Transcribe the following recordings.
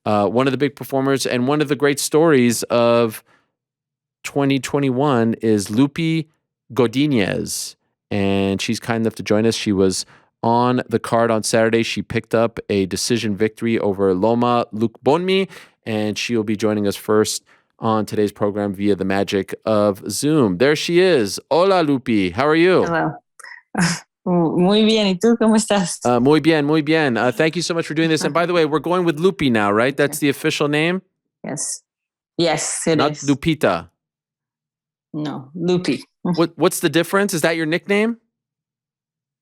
one of the big performers and one of the great stories of 2021 is Loopy Godinez, and she's kind enough to join us. She was on the card on Saturday. She picked up a decision victory over Loma Lukbonmi, and she'll be joining us first on today's program via the magic of Zoom. There she is. Hola, Loopy. How are you? Hello. Muy bien. ¿Y tú cómo estás? Muy bien, muy bien. Thank you so much for doing this. And by the way, we're going with Loopy now, right? That's the official name? Yes. Yes, it Not is. Lupita. No, Loopy. What's the difference? Is that your nickname?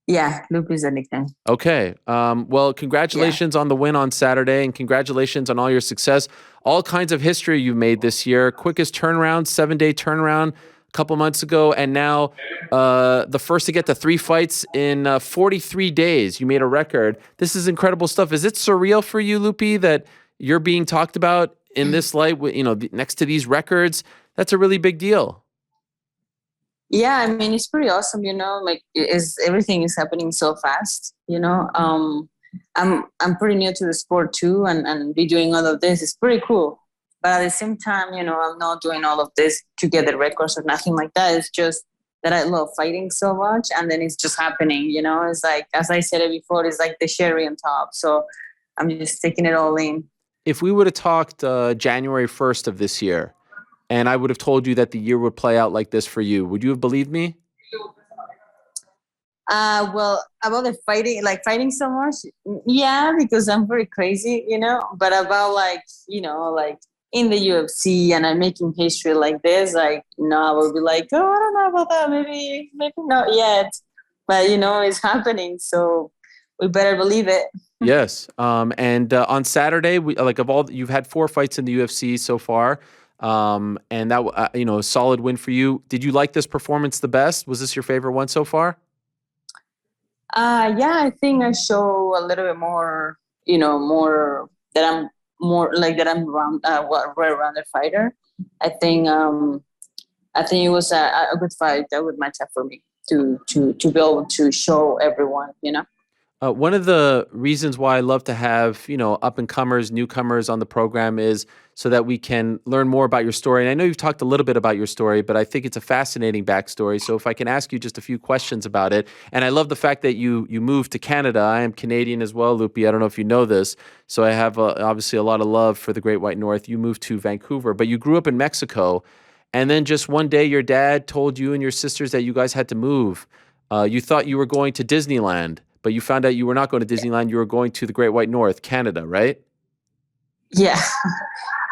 Yeah, Loopy is the nickname. Okay. Well, congratulations on the win on Saturday, and congratulations on all your success. All kinds of history you made this year. Quickest turnaround, 7-day turnaround a couple months ago, and now the first to get to 3 fights in 43 days. You made a record. This is incredible stuff. Is it surreal for you, Loopy, that you're being talked about in this light, next to these records? That's a really big deal. Yeah, I mean, it's pretty awesome, like everything is happening so fast, I'm pretty new to the sport too, and be doing all of this is pretty cool. But at the same time, I'm not doing all of this to get the records or nothing like that. It's just that I love fighting so much, and then it's just happening, It's like, as I said it before, it's like the cherry on top. So I'm just taking it all in. If we would have talked January 1st of this year, and I would have told you that the year would play out like this for you, would you have believed me? Well, about the fighting so much, yeah, because I'm very crazy, But about like in the UFC and I'm making history like this, no, I will be like, oh, I don't know about that, maybe not yet, but it's happening, so we better believe it. Yes, and on Saturday, you've had 4 fights in the UFC so far. And that, a solid win for you. Did you like this performance the best? Was this your favorite one so far? Yeah, I think I show a little bit more, more that I'm well-rounded fighter. I think it was a good fight. That would match up for me to be able to show everyone, One of the reasons why I love to have, up-and-comers, newcomers on the program is so that we can learn more about your story. And I know you've talked a little bit about your story, but I think it's a fascinating backstory. So if I can ask you just a few questions about it. And I love the fact that you moved to Canada. I am Canadian as well, Loopy. I don't know if you know this. So I have obviously a lot of love for the Great White North. You moved to Vancouver, but you grew up in Mexico. And then just one day, your dad told you and your sisters that you guys had to move. You thought you were going to Disneyland, but you found out you were not going to Disneyland. You were going to the Great White North, Canada, right? Yeah.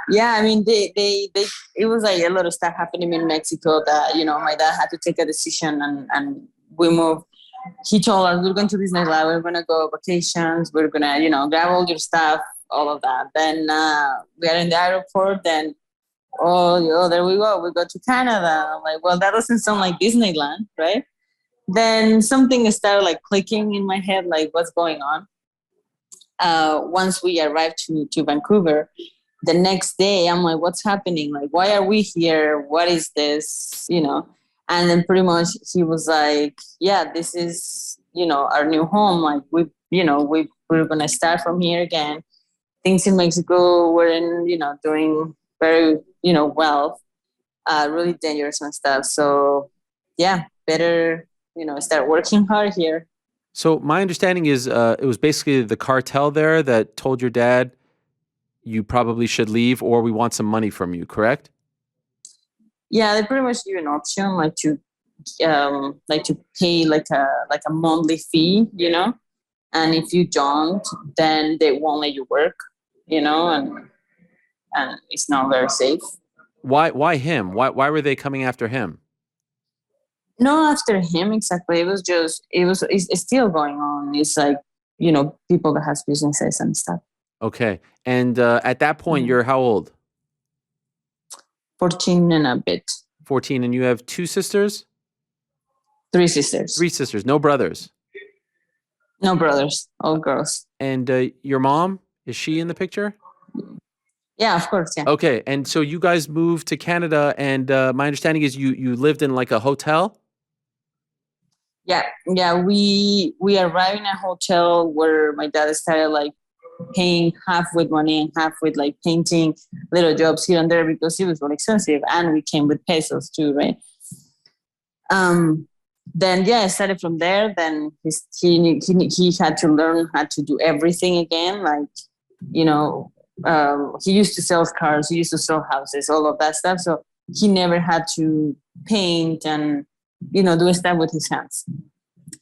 Yeah, I mean, it was like a lot of stuff happening in Mexico that, my dad had to take a decision and we moved. He told us, we're going to Disneyland, we're going to go vacations, we're going to, grab all your stuff, all of that. Then we are in the airport, then, there we go to Canada. I'm like, well, that doesn't sound like Disneyland, right? Then something started like clicking in my head, like what's going on? Once we arrived to Vancouver, the next day I'm like, what's happening? Like, why are we here? What is this? And then pretty much he was like, yeah, this is, our new home. Like we're going to start from here again. Things in Mexico were doing very, well, really dangerous and stuff. So yeah, better, start working hard here. So my understanding is it was basically the cartel there that told your dad you probably should leave or we want some money from you, correct? Yeah, they pretty much give an option like to pay like a monthly fee, and if you don't, then they won't let you work, and it's not very safe. Why him? Why were they coming after him? No, after him exactly. It's still going on. It's like, people that has businesses and stuff. Okay. And at that point, you're how old? 14 and a bit. 14. And you have 2 sisters? 3 sisters. 3 sisters. No brothers? No brothers. All girls. And your mom, is she in the picture? Yeah, of course, yeah. Okay. And so you guys moved to Canada, and my understanding is you lived in like a hotel? Yeah. We arrived in a hotel where my dad started like paying half with money and half with like painting little jobs here and there because it was really expensive, and we came with pesos too, right? Then yeah, I started from there. Then he had to learn how to do everything again. Like, you know, he used to sell cars, he used to sell houses, all of that stuff. So he never had to paint and, you know, do stuff with his hands,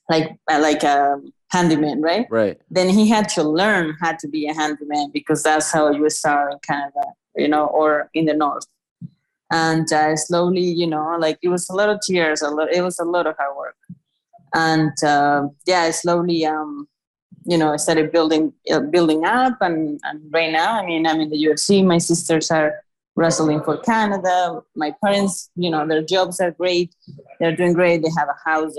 like a handyman, right? Right. Then he had to learn how to be a handyman because that's how you start in Canada, you know, or in the north. And slowly, you know, like it was a lot of tears, it was a lot of hard work. And yeah, slowly, you know, I started building up, and right now, I mean, I'm in the UFC. My sisters are wrestling for Canada. My parents, you know, their jobs are great. They're doing great. They have a house,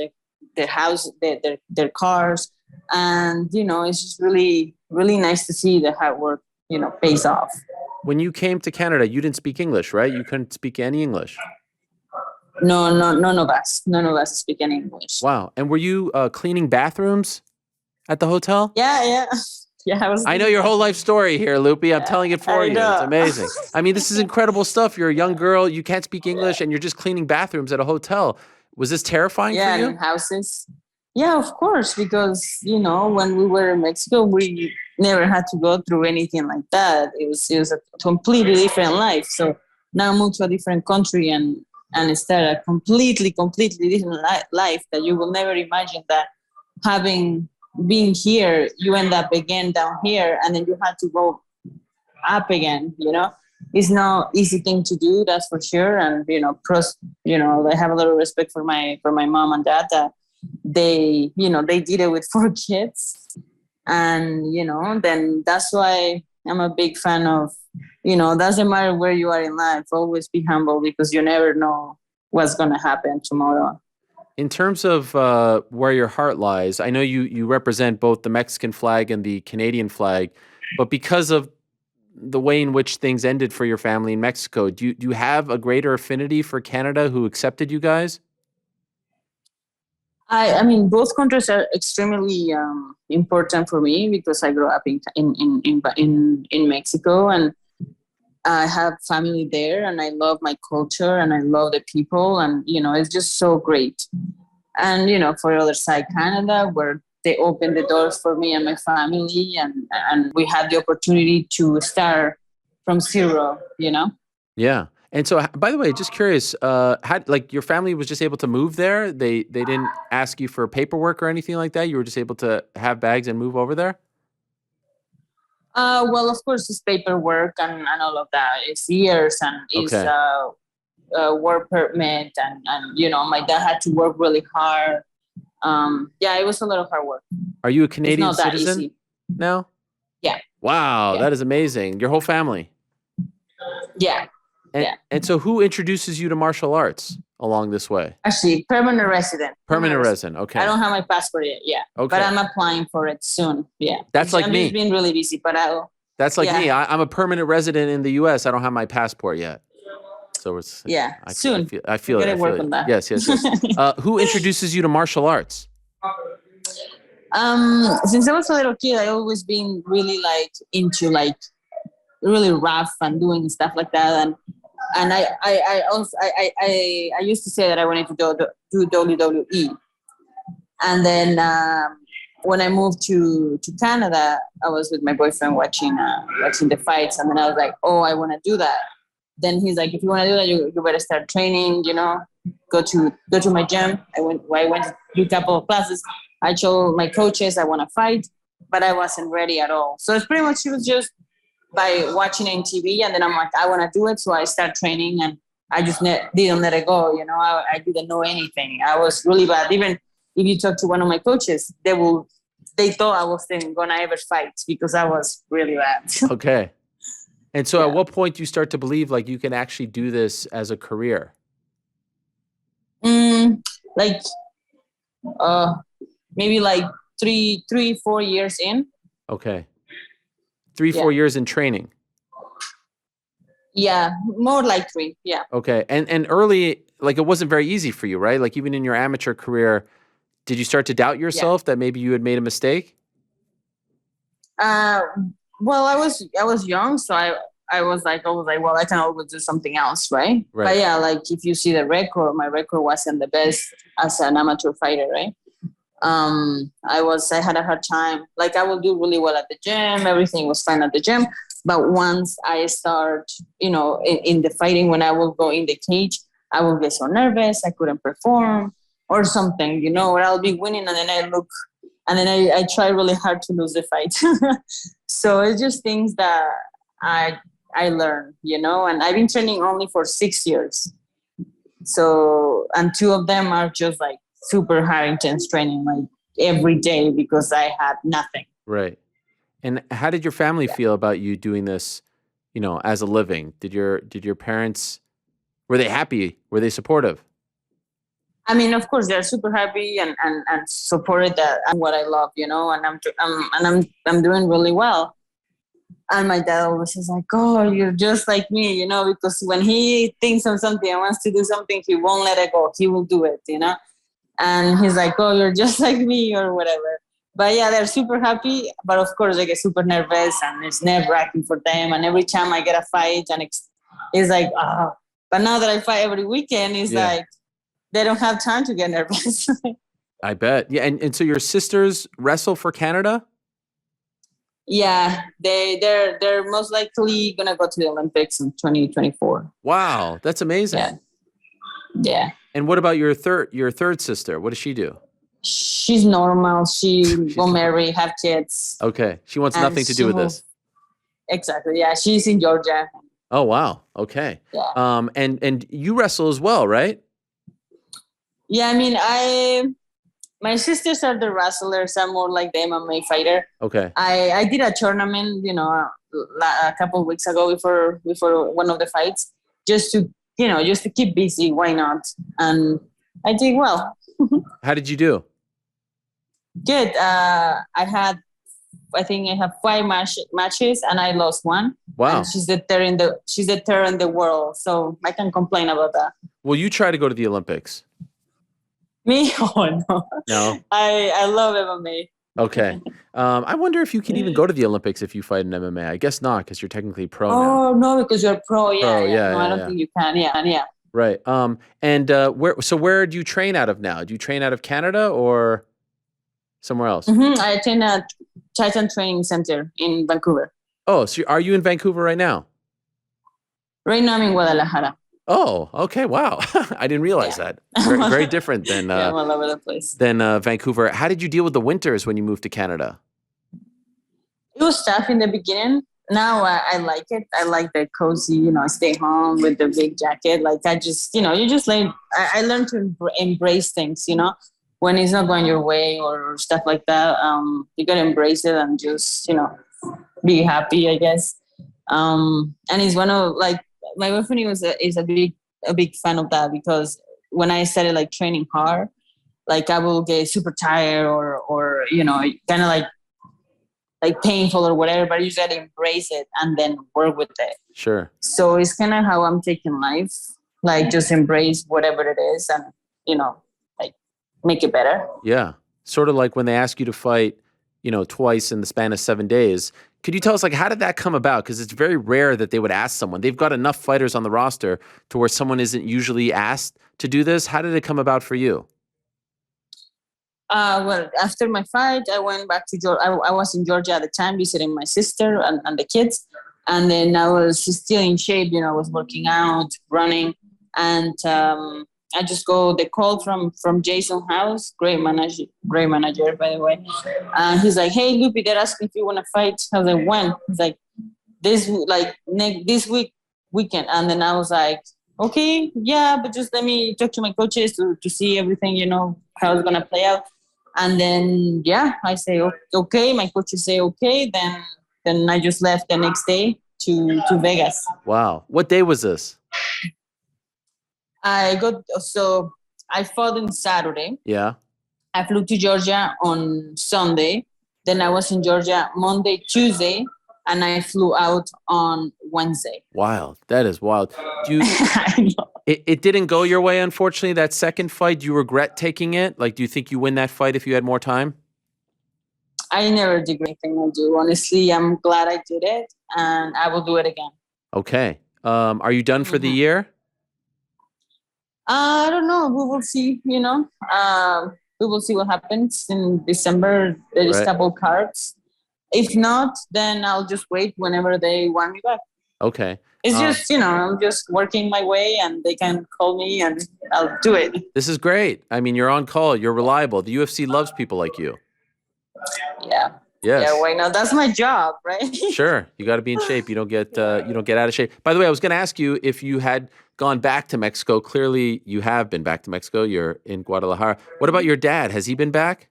their cars, and you know, it's just really, really nice to see the hard work, you know, pays off. When you came to Canada, you didn't speak English, right? You couldn't speak any English. No, none of us speak any English. Wow. And were you cleaning bathrooms at the hotel? Yeah. Yeah, I know your whole life story here, Loopy. I'm telling it for I you. It's know. amazing. I mean, this is incredible stuff. You're a young girl. You can't speak English, and you're just cleaning bathrooms at a hotel. Was this terrifying for you? In houses. Yeah, of course, because you know, when we were in Mexico, we never had to go through anything like that. It was a completely different life. So now move to a different country and start a completely different life that you will never imagine that having been here, you end up again down here, and then you have to go up again. You know, it's not easy thing to do, that's for sure. And you know, you know, I have a lot of respect for my mom and dad that they, you know, they did it with 4 kids, and you know, then that's why I'm a big fan of, you know, doesn't matter where you are in life, always be humble because you never know what's gonna happen tomorrow. In terms of where your heart lies, I know you represent both the Mexican flag and the Canadian flag, but because of the way in which things ended for your family in Mexico, do you have a greater affinity for Canada, who accepted you guys? I mean, both countries are extremely important for me because I grew up in Mexico, and I have family there, and I love my culture, and I love the people, and you know, it's just so great. And you know, for the other side, Canada, where they opened the doors for me and my family, and we had the opportunity to start from zero. You know. Yeah. And so, by the way, just curious, how like your family was just able to move there? They didn't ask you for paperwork or anything like that. You were just able to have bags and move over there. Well, of course, it's paperwork and all of that. It's years and it's Okay. work permit, and you know, my dad had to work really hard. Yeah, it was a lot of hard work. Are you a It's Canadian not that citizen easy. now? Yeah, Wow, yeah, that is amazing. Your whole family. yeah, And yeah. and so, who introduces you to martial arts along this way? Actually, permanent resident. Permanent resident. I Okay. don't have my passport yet. Yeah, but Okay. I'm applying for it soon. Yeah, That's like I'm just me. being really busy, but I'll. That's like me. Yeah, I'm a permanent resident in the U.S. I don't have my passport yet. So it's yeah, soon. I We're feel it. gonna I feel work it. on that. Yes, yes, yes. Who introduces you to martial arts? Since I was a little kid, I always been really like into like really rough and doing stuff like that, and I also I used to say that I wanted to do WWE, and then when I moved to Canada, I was with my boyfriend watching the fights, and then I was like, oh, I want to do that. Then he's like, if you want to do that, you better start training. You know, go to my gym. I went to do a couple of classes. I told my coaches I want to fight, but I wasn't ready at all. So it's pretty much it was just by watching it on TV, and then I'm like, I want to do it, so I start training, and I just didn't let it go. You know, I didn't know anything. I was really bad. Even if you talk to one of my coaches, they thought I wasn't gonna ever fight because I was really bad. Okay. And so, at Yeah. what point do you start to believe like you can actually do this as a career? Like uh, maybe like 4 years in. Okay. 3, Yeah. 4 years in training. Yeah, more like 3. Yeah. Okay. And early, like it wasn't very easy for you, right? Like even in your amateur career, did you start to doubt Yeah. yourself that maybe you had made a mistake? Uh, Well, I was young, so I was like, well, I can always do something else, right? But Right. yeah, like if you see the record, my record wasn't the best as an amateur fighter, right? I had a hard time. Like I will do really well at the gym, everything was fine at the gym. But once I start, in the fighting, when I will go in the cage, I will get so nervous, I couldn't perform or something, or I'll be winning and then I look and then I try really hard to lose the fight. So it's just things that I I learned, and I've been training only for 6 years. So, and two of them are just like super high intense training, like every day because I had nothing. Right. And how did your family feel about you doing this, as a living? Did your parents, were they happy? Were they supportive? I mean, of course, they're super happy and supported that I'm what I love, I'm doing really well. And my dad always is like, "Oh, you're just like me," because when he thinks of something and wants to do something, he won't let it go. He will do it. And he's like, "Oh, you're just like me," or whatever. But yeah, they're super happy. But of course, they get super nervous, and it's nerve wracking for them. And every time I get a fight, and it's like, oh. But now that I fight every weekend, it's Yeah. like they don't have time to get nervous. I bet. Yeah. And so your sisters wrestle for Canada? Yeah, they're most likely gonna go to the Olympics in 2024. Wow. That's Yeah, amazing. yeah. And what about your third sister? What does she do? She's normal. She She's will not. marry, have kids, Okay. She wants and nothing to she do with moved. this. Exactly. Yeah, she's in Georgia. Oh, wow. Okay. Yeah. And you wrestle as well, right? Yeah, I mean, my sisters are the wrestlers. I'm more like the MMA fighter. Okay. I did a tournament, a couple of weeks ago before one of the fights, just to just to keep busy. Why not? And I did well. How did you do? Good. I think I have five matches and I lost one. And Wow. she's the third in the world, so I can complain about that. Will you try to go to the Olympics? Me? Oh no. No? I love MMA. Okay. I wonder if you can even go to the Olympics if you fight in MMA. I guess not, because you're technically pro now. Oh no, because you're pro. Yeah, Pro, yeah. yeah, No, I yeah, don't yeah. think you can. Yeah, yeah. Right. And where do you train out of now? Do you train out of Canada or somewhere else? I attend a Titan Training Center in Vancouver. Oh, so are you in Vancouver right now? Right now I'm in Guadalajara. Oh, okay. Wow. I didn't realize Yeah. that. Very, very different than Yeah, I'm all over the place. Vancouver. How did you deal with the winters when you moved to Canada? It was tough in the beginning. Now I like it. I like the cozy, stay home with the big jacket. Like I just, you just like, I learned to embrace things, when it's not going your way or stuff like that. You got to embrace it and just, be happy, I guess. And it's one of like, my boyfriend is a big fan of that because when I started like training hard, like I will get super tired or kind of like painful or whatever, but you just gotta embrace it and then work with it. Sure. So it's kind of how I'm taking life, like just embrace whatever it is and like make it better. Yeah. Sort of like when they ask you to fight, twice in the span of 7 days. Could you tell us, like, how did that come about? Because it's very rare that they would ask someone. They've got enough fighters on the roster to where someone isn't usually asked to do this. How did it come about for you? Well, after my fight, I went back to Georgia. I was in Georgia at the time visiting my sister and the kids. And then I was still in shape, I was working out, running. And I just go the call from Jason House, great manager, by the way. And he's like, "Hey, Loopy, they're asking if you want to fight." I was like, "When?" He's like, this weekend." And then I was like, "Okay, yeah, but just let me talk to my coaches to see everything, how it's gonna play out." And then yeah, I say okay. My coaches say okay. Then I just left the next day to Vegas. Wow. What day was this? I fought on Saturday. Yeah. I flew to Georgia on Sunday. Then I was in Georgia Monday, Tuesday, and I flew out on Wednesday. Wild. That is wild. Do you? I know. It didn't go your way, unfortunately. That second fight, do you regret taking it? Like, do you think you win that fight if you had more time? I never regret anything I do. Honestly, I'm glad I did it, and I will do it again. Okay. Are you done for the year? I don't know. We will see. We will see what happens in December. There is Right. couple cards. If not, then I'll just wait whenever they want me back. Okay. It's just, I'm just working my way, and they can call me, and I'll do it. This is great. I mean, you're on call. You're reliable. The UFC loves people like you. Yeah. Yes. Yeah. Why not? That's my job, right? Sure. You got to be in shape. You don't get out of shape. By the way, I was going to ask you if you had gone back to Mexico. Clearly, you have been back to Mexico. You're in Guadalajara. What about your dad? Has he been back?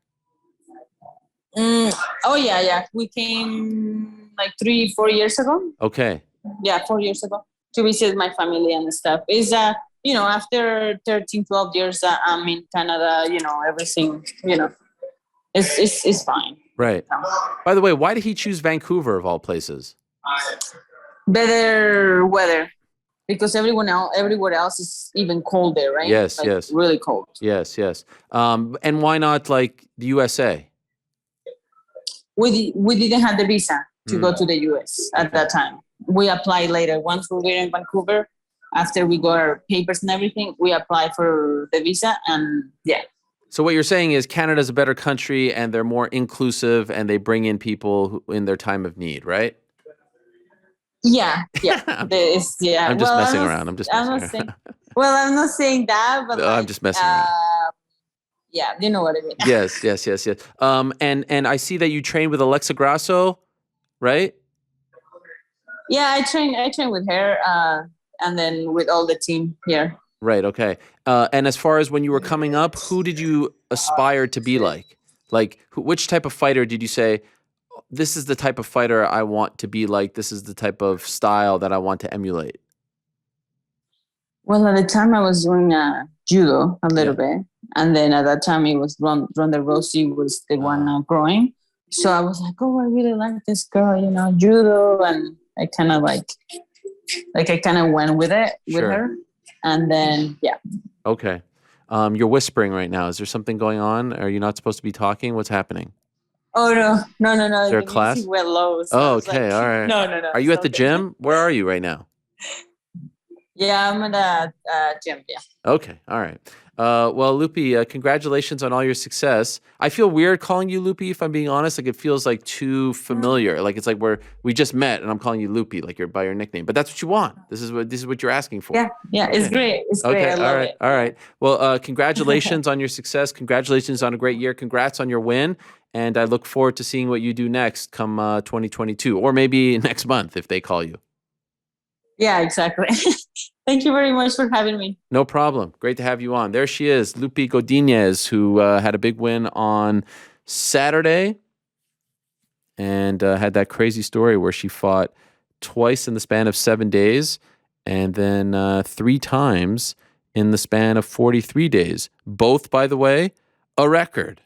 Oh yeah. We came like 3-4 years ago. Okay. Yeah, 4 years ago to visit my family and stuff. Is after 13, 12 years I'm in Canada, everything, it's fine. Right. By the way, why did he choose Vancouver of all places? Better weather, because everywhere else is even colder, right? Yes, like, yes. Really cold. Yes. And why not like the USA? We didn't have the visa to go to the US at that time. We applied later. Once we were in Vancouver, after we got our papers and everything, we applied for the visa, and yeah. So what you're saying is Canada's a better country and they're more inclusive and they bring in people in their time of need, right? Yeah. I'm just messing around. I'm not saying that, but I'm just messing around. Yeah, you know what I mean. Yes. And I see that you train with Alexa Grasso, right? Yeah, I train with her, and then with all the team here. Right. Okay. And as far as when you were coming up, who did you aspire to be like? Like, which type of fighter did you say, this is the type of fighter I want to be like? This is the type of style that I want to emulate? Well, at the time I was doing judo a little bit. And then at that time it was Ronda Rousey was the one growing. So I was like, oh, I really like this girl, judo. And I kind of went with it with her. And then, yeah. Okay. You're whispering right now. Is there something going on? Are you not supposed to be talking? What's happening? Oh, no. Is there a class? Went low, so oh, okay. All right. No. Are you at the gym? Where are you right now? Yeah, I'm at the gym, yeah. Okay. All right. Well, Loopy, congratulations on all your success. I feel weird calling you Loopy, if I'm being honest. Like, it feels like too familiar. Like, it's like we just met and I'm calling you Loopy, like you're by your nickname. But that's what you want. This is what you're asking for. Yeah. Okay. It's great. It's great. I love it. All right. Well, congratulations on your success. Congratulations on a great year. Congrats on your win. And I look forward to seeing what you do next come 2022, or maybe next month if they call you. Yeah, exactly. Thank you very much for having me. No problem. Great to have you on. There she is, Loopy Godinez, who had a big win on Saturday and had that crazy story where she fought twice in the span of 7 days and then 3 times in the span of 43 days. Both, by the way, a record.